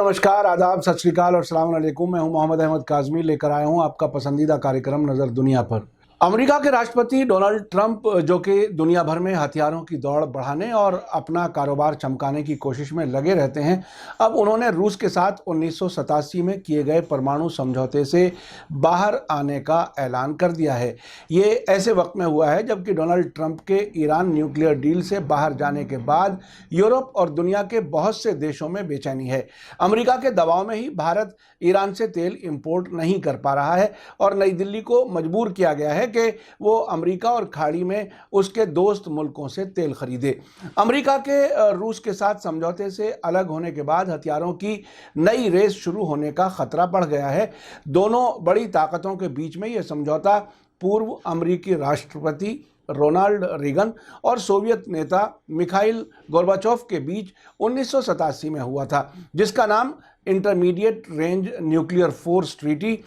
नमस्कार, आदाब, सत श्री अकाल और अस्सलाम वालेकुम। मैं हूं मोहम्मद अहमद काज़मी, लेकर आया हूं आपका पसंदीदा कार्यक्रम नज़र दुनिया पर। अमेरिका के राष्ट्रपति डोनाल्ड ट्रंप, जो कि दुनिया भर में हथियारों की दौड़ बढ़ाने और अपना कारोबार चमकाने की कोशिश में लगे रहते हैं, अब उन्होंने रूस के साथ 1987 में किए गए परमाणु समझौते से बाहर आने का ऐलान कर दिया है। ये ऐसे वक्त में हुआ है जबकि डोनाल्ड ट्रंप के ईरान न्यूक्लियर डील से बाहर जाने के बाद यूरोप और दुनिया के बहुत से देशों में बेचैनी है। अमेरिका के दबाव में ही भारत ईरान से तेल इंपोर्ट नहीं कर पा रहा है और नई दिल्ली को मजबूर किया गया है कि वो अमेरिका और खाड़ी में उसके दोस्त मुल्कों से तेल खरीदे। अमेरिका के रूस के साथ समझौते से अलग होने के बाद हथियारों की नई रेस शुरू होने का खतरा बढ़ गया है। दोनों बड़ी ताकतों के बीच में यह समझौता पूर्व अमेरिकी राष्ट्रपति रोनाल्ड रीगन और सोवियत नेता मिखाइल गोर्बाचोव के बीच 1987 में हुआ था, जिसका नाम intermediate range nuclear force treaty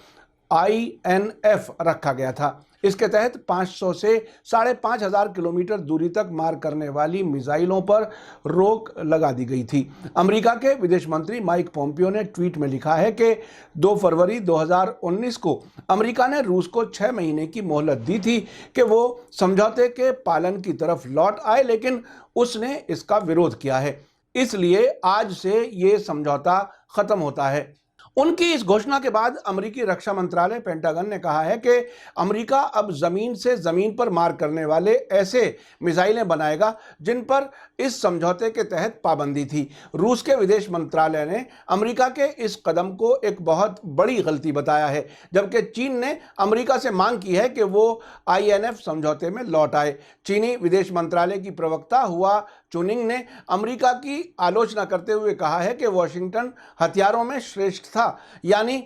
INF रखा गया था। इसके तहत 500 से 5,500 किलोमीटर दूरी तक मार करने वाली मिसाइलों पर रोक लगा दी गई थी। अमेरिका के विदेश मंत्री माइक पोम्पियो ने ट्वीट में लिखा है कि 2 फरवरी 2019 को अमेरिका ने रूस को 6 महीने की मोहलत दी थी कि वो समझौते के पालन की तरफ लौट आए, लेकिन उसने इसका विरोध किया है। इसलिए आज से ये समझौता खत्म होता है। उनकी इस घोषणा के बाद अमेरिकी रक्षा मंत्रालय पेंटागन ने कहा है कि अमेरिका अब जमीन से जमीन पर मार करने वाले ऐसे मिसाइलें बनाएगा जिन पर इस समझौते के तहत पाबंदी थी। रूस के विदेश मंत्रालय ने अमेरिका के इस कदम को एक बहुत बड़ी गलती बताया है, जबकि चीन ने अमेरिका से मांग की है कि वो INF समझौते में लौट आए। चीनी विदेश मंत्रालय की प्रवक्ता हुआ चुनिंग ने अमेरिका की आलोचना करते हुए कहा है कि वॉशिंगटन हथियारों में श्रेष्ठता यानी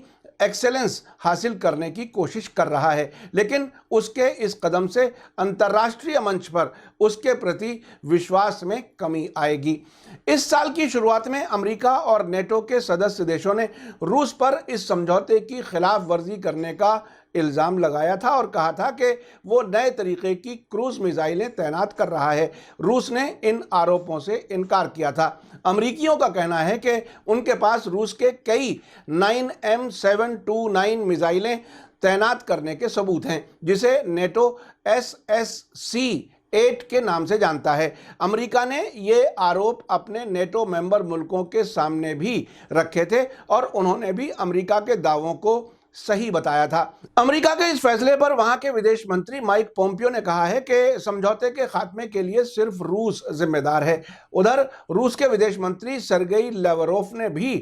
एक्सेलेंस हासिल करने की कोशिश कर रहा है, लेकिन उसके इस कदम से अंतर्राष्ट्रीय मंच पर उसके प्रति विश्वास में कमी आएगी। इस साल की शुरुआत में अमेरिका और नेटो के सदस्य देशों ने रूस पर इस समझौते की खिलाफ वर्जी करने का इल्ज़ाम लगाया था और कहा था कि वो नए तरीके की क्रूज मिसाइलें तैनात कर रहा है। रूस ने इन आरोपों से इनकार किया था। अमरीकियों का कहना है कि उनके पास रूस के कई 9M729 मिसाइलें तैनात करने के सबूत हैं, जिसे नेटो SSC-8 के नाम से जानता है। अमेरिका ने ये आरोप अपने नेटो मेंबर मुल्कों के सामने भी रखे थे और उन्होंने भी अमेरिका के दावों को सही बताया था। अमेरिका के इस फैसले पर वहां के विदेश मंत्री माइक पोम्पियो ने कहा है कि समझौते के खात्मे के लिए सिर्फ रूस जिम्मेदार है। उधर रूस के विदेश मंत्री सर्गेई लावरोव ने भी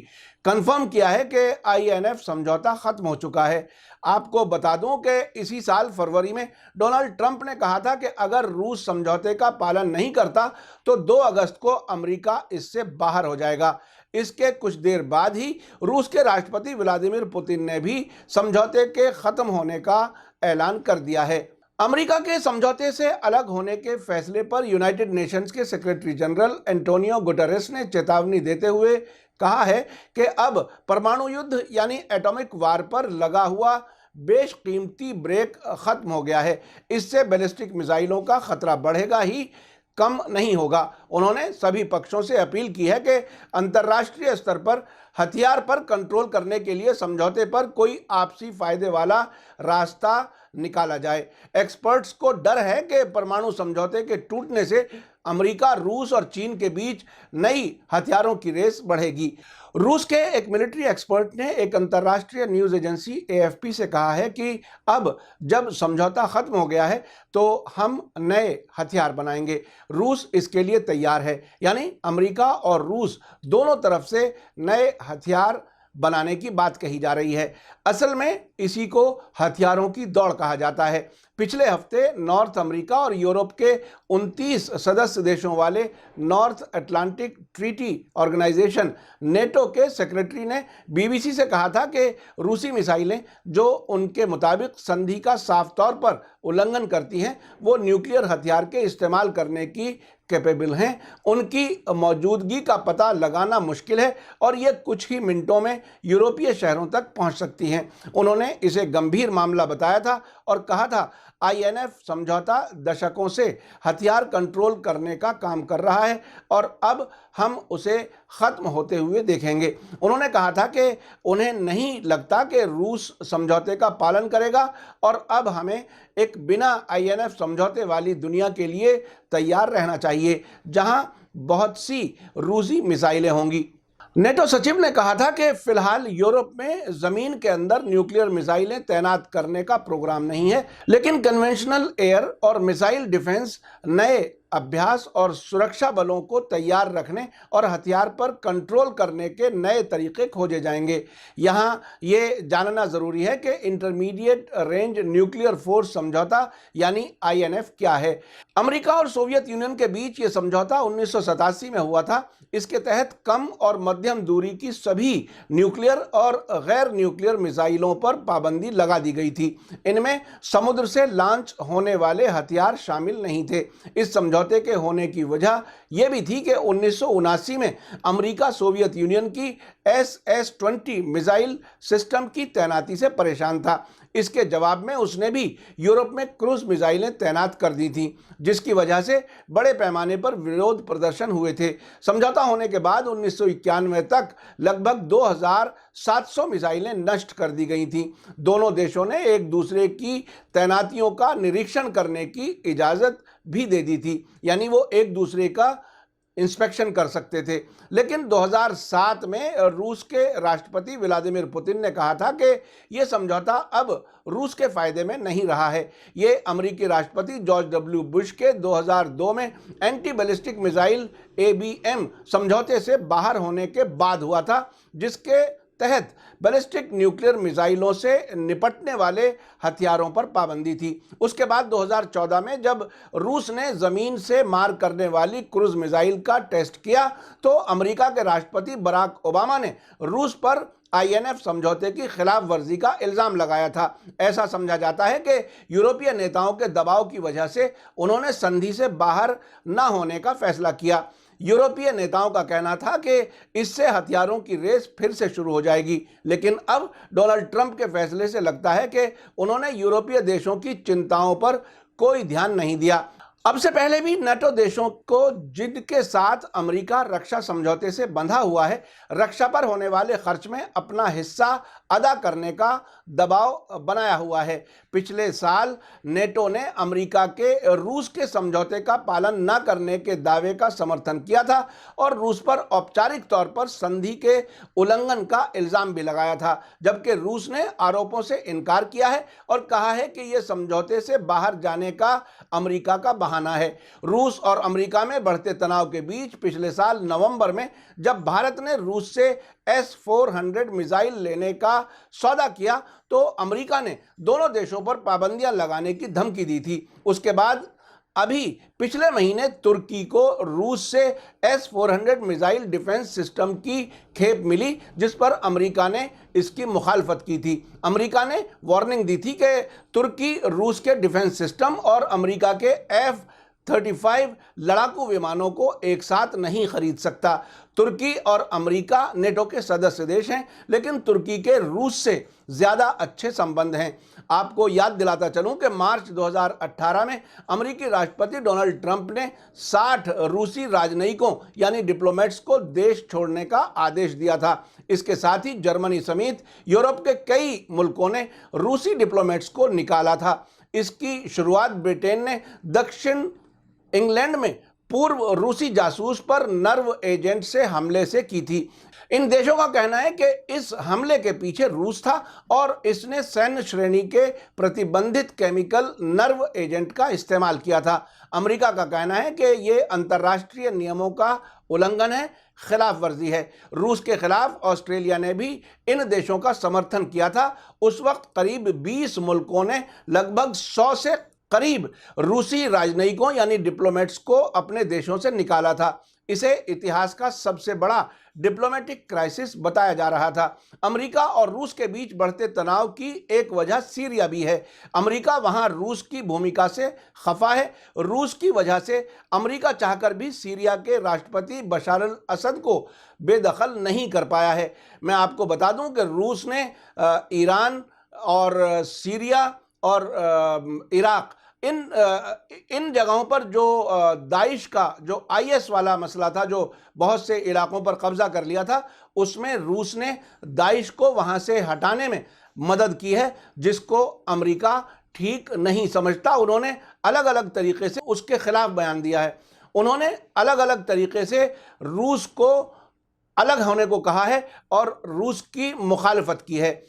कंफर्म किया है कि INF समझौता खत्म हो चुका है। आपको बता दूं कि इसी साल फरवरी में डोनाल्ड ट्रंप ने कहा था कि अगर रूस समझौते का पालन नहीं करता तो 2 अगस्त को अमेरिका इससे बाहर हो जाएगा। इसके कुछ देर बाद ही रूस के राष्ट्रपति व्लादिमीर पुतिन ने भी समझौते के खत्म होने का ऐलान कर दिया है। अमेरिका के समझौते से अलग होने के फैसले पर यूनाइटेड नेशंस के सेक्रेटरी जनरल एंटोनियो गुटेरेस ने चेतावनी देते हुए कहा है कि अब परमाणु युद्ध यानी एटॉमिक वार पर लगा हुआ बेशकीमती ब्रेक खत्म हो गया है। इससे बैलिस्टिक मिसाइलों का खतरा बढ़ेगा ही कम नहीं होगा। उन्होंने सभी पक्षों से अपील की है कि अंतर्राष्ट्रीय स्तर पर हथियार पर कंट्रोल करने के लिए समझौते पर कोई आपसी फायदे वाला रास्ता निकाला जाए। एक्सपर्ट्स को डर है कि परमाणु समझौते के टूटने से अमेरिका, रूस और चीन के बीच नई हथियारों की रेस बढ़ेगी। रूस के एक मिलिट्री एक्सपर्ट ने एक अंतर्राष्ट्रीय न्यूज़ एजेंसी AFP से कहा है कि अब जब समझौता खत्म हो गया है तो हम नए हथियार बनाएंगे। रूस इसके लिए तैयार है, यानी अमेरिका और रूस दोनों तरफ से नए हथियार बनाने की बात कही जा रही है। असल में इसी को हथियारों की दौड़ कहा जाता है। पिछले हफ्ते नॉर्थ अमेरिका और यूरोप के 29 सदस्य देशों वाले North Atlantic Treaty Organization NATO के सेक्रेटरी ने BBC से कहा था कि रूसी मिसाइलें जो उनके मुताबिक संधि का साफ तौर पर उल्लंघन करती हैं, वो न्यूक्लियर हथियार के इस्तेमाल करने की कैपेबल हैं। उनकी मौजूदगी का पता लगाना मुश्किल है और ये कुछ ही मिनटों में यूरोपीय शहरों तक पहुंच सकती हैं। उन्होंने इसे गंभीर मामला बताया था और कहा था INF समझौता दशकों से हथियार कंट्रोल करने का काम कर रहा है और अब हम उसे ख़त्म होते हुए देखेंगे। उन्होंने कहा था कि उन्हें नहीं लगता कि रूस समझौते का पालन करेगा और अब हमें एक बिना INF समझौते वाली दुनिया के लिए तैयार रहना चाहिए, जहां बहुत सी रूसी मिसाइलें होंगी। नेटो सचिव ने कहा था कि फिलहाल यूरोप में जमीन के अंदर न्यूक्लियर मिसाइलें तैनात करने का प्रोग्राम नहीं है, लेकिन कन्वेंशनल एयर और मिसाइल डिफेंस नए अभ्यास और सुरक्षा बलों को तैयार रखने और हथियार पर कंट्रोल करने के नए तरीके खोजे जाएंगे। यहां ये जानना जरूरी है कि इंटरमीडिएट रेंज न्यूक्लियर फोर्स समझौता यानी INF क्या है। अमेरिका और सोवियत यूनियन के बीच ये समझौता 1987 में हुआ था। इसके तहत कम और मध्यम दूरी की सभी न्यूक्लियर और गैर न्यूक्लियर मिसाइलों पर पाबंदी लगा दी गई थी। इनमें समुद्र से लॉन्च होने वाले हथियार शामिल नहीं थे। इस समझौते के होने की वजह यह भी थी कि 1979 में अमेरिका सोवियत यूनियन की SS-20 मिसाइल सिस्टम की तैनाती से परेशान था। इसके जवाब में उसने भी यूरोप में क्रूज मिसाइलें तैनात कर दी थी, जिसकी वजह से बड़े पैमाने पर विरोध प्रदर्शन हुए थे। समझौता होने के बाद 1991 तक लगभग 2700 मिसाइलें नष्ट कर दी गई थीं। दोनों देशों ने एक दूसरे की तैनातियों का निरीक्षण करने की इजाज़त भी दे दी थी, यानी वो एक दूसरे का इंस्पेक्शन कर सकते थे। लेकिन 2007 में रूस के राष्ट्रपति व्लादिमीर पुतिन ने कहा था कि यह समझौता अब रूस के फायदे में नहीं रहा है। ये अमेरिकी राष्ट्रपति जॉर्ज W. बुश के 2002 में एंटी बैलिस्टिक मिसाइल ABM समझौते से बाहर होने के बाद हुआ था, जिसके तहत बैलिस्टिक न्यूक्लियर मिसाइलों से निपटने वाले हथियारों पर पाबंदी थी। उसके बाद 2014 में जब रूस ने जमीन से मार करने वाली क्रूज मिसाइल का टेस्ट किया, तो अमेरिका के राष्ट्रपति बराक ओबामा ने रूस पर INF समझौते की खिलाफ वर्जी का इल्जाम लगाया था। ऐसा समझा जाता है कि यूरोपीय नेताओं के दबाव की वजह से उन्होंने संधि से बाहर न होने का फैसला किया। यूरोपीय नेताओं का कहना था कि इससे हथियारों की रेस फिर से शुरू हो जाएगी, लेकिन अब डोनाल्ड ट्रंप के फैसले से लगता है कि उन्होंने यूरोपीय देशों की चिंताओं पर कोई ध्यान नहीं दिया। अब से पहले भी नाटो देशों को जिद के साथ अमेरिका रक्षा समझौते से बंधा हुआ है, रक्षा पर होने वाले खर्च में अपना हिस्सा अदा करने का दबाव बनाया हुआ है। पिछले साल नेटो ने अमेरिका के रूस के समझौते का पालन न करने के दावे का समर्थन किया था और रूस पर औपचारिक तौर पर संधि के उल्लंघन का इल्जाम भी लगाया था, जबकि रूस ने आरोपों से इनकार किया है और कहा है कि यह समझौते से बाहर जाने का अमेरिका का बहाना है। रूस और अमेरिका में बढ़ते तनाव के बीच पिछले साल नवंबर में जब भारत ने रूस से S-400 मिसाइल लेने का सौदा किया, तो अमेरिका ने दोनों देशों पर पाबंदियां लगाने की धमकी दी थी। उसके बाद अभी पिछले महीने तुर्की को रूस से S-400 मिसाइल डिफेंस सिस्टम की खेप मिली, जिस पर अमेरिका ने इसकी मुखालफत की थी। अमेरिका ने वार्निंग दी थी कि तुर्की रूस के डिफेंस सिस्टम और अमेरिका के F-35 लड़ाकू विमानों को एक साथ नहीं खरीद सकता। तुर्की और अमेरिका नेटो के सदस्य देश हैं, लेकिन तुर्की के रूस से ज़्यादा अच्छे संबंध हैं। आपको याद दिलाता चलूं कि मार्च 2018 में अमेरिकी राष्ट्रपति डोनाल्ड ट्रंप ने 60 रूसी राजनयिकों यानी डिप्लोमेट्स को देश छोड़ने का आदेश दिया था। इसके साथ ही जर्मनी समेत यूरोप के कई मुल्कों ने रूसी डिप्लोमेट्स को निकाला था। इसकी शुरुआत ब्रिटेन ने दक्षिण इंग्लैंड में पूर्व रूसी जासूस पर नर्व एजेंट से हमले से की थी। इन देशों का कहना है कि इस हमले के पीछे रूस था और इसने सैन्य श्रेणी के प्रतिबंधित केमिकल नर्व एजेंट का इस्तेमाल किया था। अमेरिका का कहना है कि ये अंतर्राष्ट्रीय नियमों का उल्लंघन है, खिलाफ वर्जी है। रूस के खिलाफ ऑस्ट्रेलिया ने भी इन देशों का समर्थन किया था। उस वक्त करीब 20 मुल्कों ने लगभग 100 से करीब रूसी राजनयिकों यानी डिप्लोमेट्स को अपने देशों से निकाला था। इसे इतिहास का सबसे बड़ा डिप्लोमेटिक क्राइसिस बताया जा रहा था। अमेरिका और रूस के बीच बढ़ते तनाव की एक वजह सीरिया भी है। अमेरिका वहां रूस की भूमिका से खफा है। रूस की वजह से अमेरिका चाहकर भी सीरिया के राष्ट्रपति बशार अल असद को बेदखल नहीं कर पाया है। मैं आपको बता दूं कि रूस ने ईरान और सीरिया और इराक इन जगहों पर जो दाइश का जो आईएस वाला मसला था, जो बहुत से इलाकों पर कब्जा कर लिया था, उसमें रूस ने दाइश को वहां से हटाने में मदद की है, जिसको अमेरिका ठीक नहीं समझता। उन्होंने अलग अलग तरीके से उसके खिलाफ बयान दिया है। उन्होंने अलग अलग तरीके से रूस को अलग होने को कहा है और रूस की मुखालफत की है।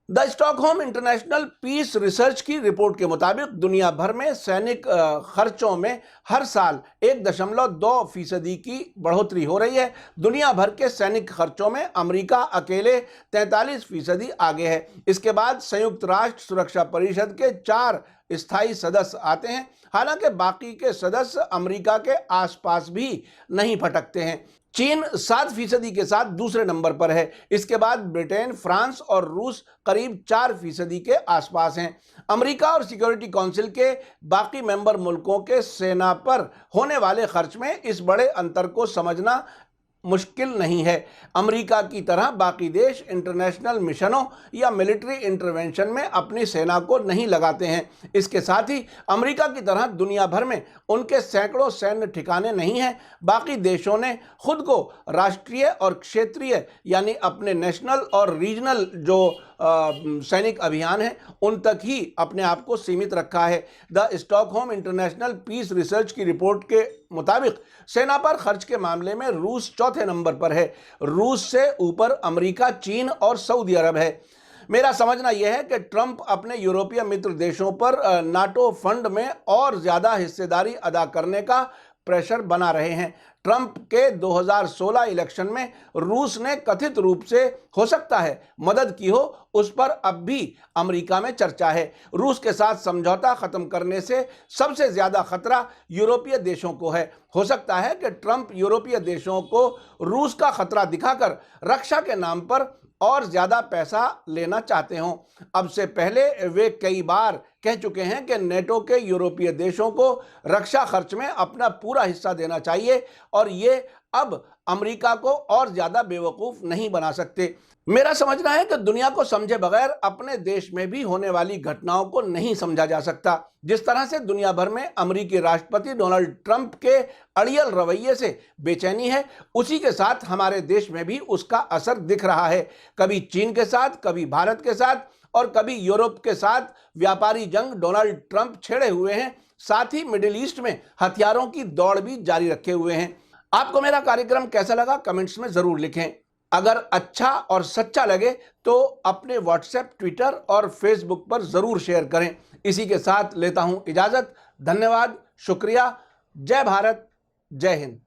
The Stockholm International Peace Research की रिपोर्ट के मुताबिक दुनिया भर में सैनिक खर्चों में हर साल 1.2% की बढ़ोतरी हो रही है। दुनिया भर के सैनिक खर्चों में अमेरिका अकेले 43% आगे है। इसके बाद संयुक्त राष्ट्र सुरक्षा परिषद के 4 स्थायी सदस्य आते हैं। हालांकि बाकी के सदस्य अमेरिका के आसपास भी नहीं फटकते हैं। चीन 7% के साथ दूसरे नंबर पर है। इसके बाद ब्रिटेन, फ्रांस और रूस करीब 4% के आसपास हैं। अमेरिका और सिक्योरिटी काउंसिल के बाकी मेंबर मुल्कों के सेना पर होने वाले खर्च में इस बड़े अंतर को समझना मुश्किल नहीं है। अमेरिका की तरह बाकी देश इंटरनेशनल मिशनों या मिलिट्री इंटरवेंशन में अपनी सेना को नहीं लगाते हैं। इसके साथ ही अमेरिका की तरह दुनिया भर में उनके सैकड़ों सैन्य ठिकाने नहीं हैं। बाकी देशों ने खुद को राष्ट्रीय और क्षेत्रीय यानी अपने नेशनल और रीजनल जो सैनिक अभियान है उन तक ही अपने आप को सीमित रखा है। The Stockholm International Peace Research की रिपोर्ट के मुताबिक सेना पर खर्च के मामले में रूस चौथे नंबर पर है। रूस से ऊपर अमेरिका, चीन और सऊदी अरब है। मेरा समझना यह है कि ट्रंप अपने यूरोपीय मित्र देशों पर नाटो फंड में और ज्यादा हिस्सेदारी अदा करने का प्रेशर बना रहे हैं। ट्रंप के 2016 इलेक्शन में रूस ने कथित रूप से हो सकता है मदद की हो, उस पर अब भी अमेरिका में चर्चा है। रूस के साथ समझौता खत्म करने से सबसे ज्यादा खतरा यूरोपीय देशों को है। हो सकता है कि ट्रंप यूरोपीय देशों को रूस का खतरा दिखाकर रक्षा के नाम पर और ज्यादा पैसा लेना चाहते हों। अब से पहले वे कई बार कह चुके हैं कि नेटो के यूरोपीय देशों को रक्षा खर्च में अपना पूरा हिस्सा देना चाहिए और ये अब अमेरिका को और ज्यादा बेवकूफ नहीं बना सकते। मेरा समझना है कि दुनिया को समझे बगैर अपने देश में भी होने वाली घटनाओं को नहीं समझा जा सकता। जिस तरह से दुनिया भर में अमेरिकी राष्ट्रपति डोनाल्ड ट्रंप के अड़ियल रवैये से बेचैनी है, उसी के साथ हमारे देश में भी उसका असर दिख रहा है। कभी चीन के साथ, कभी भारत के साथ और कभी यूरोप के साथ व्यापारी जंग डोनाल्ड ट्रंप छेड़े हुए हैं। साथ ही मिडिल ईस्ट में हथियारों की दौड़ भी जारी रखे हुए हैं। आपको मेरा कार्यक्रम कैसा लगा कमेंट्स में जरूर लिखें। अगर अच्छा और सच्चा लगे तो अपने व्हाट्सएप, ट्विटर और फेसबुक पर जरूर शेयर करें। इसी के साथ लेता हूं इजाजत। धन्यवाद, शुक्रिया। जय भारत, जय हिंद।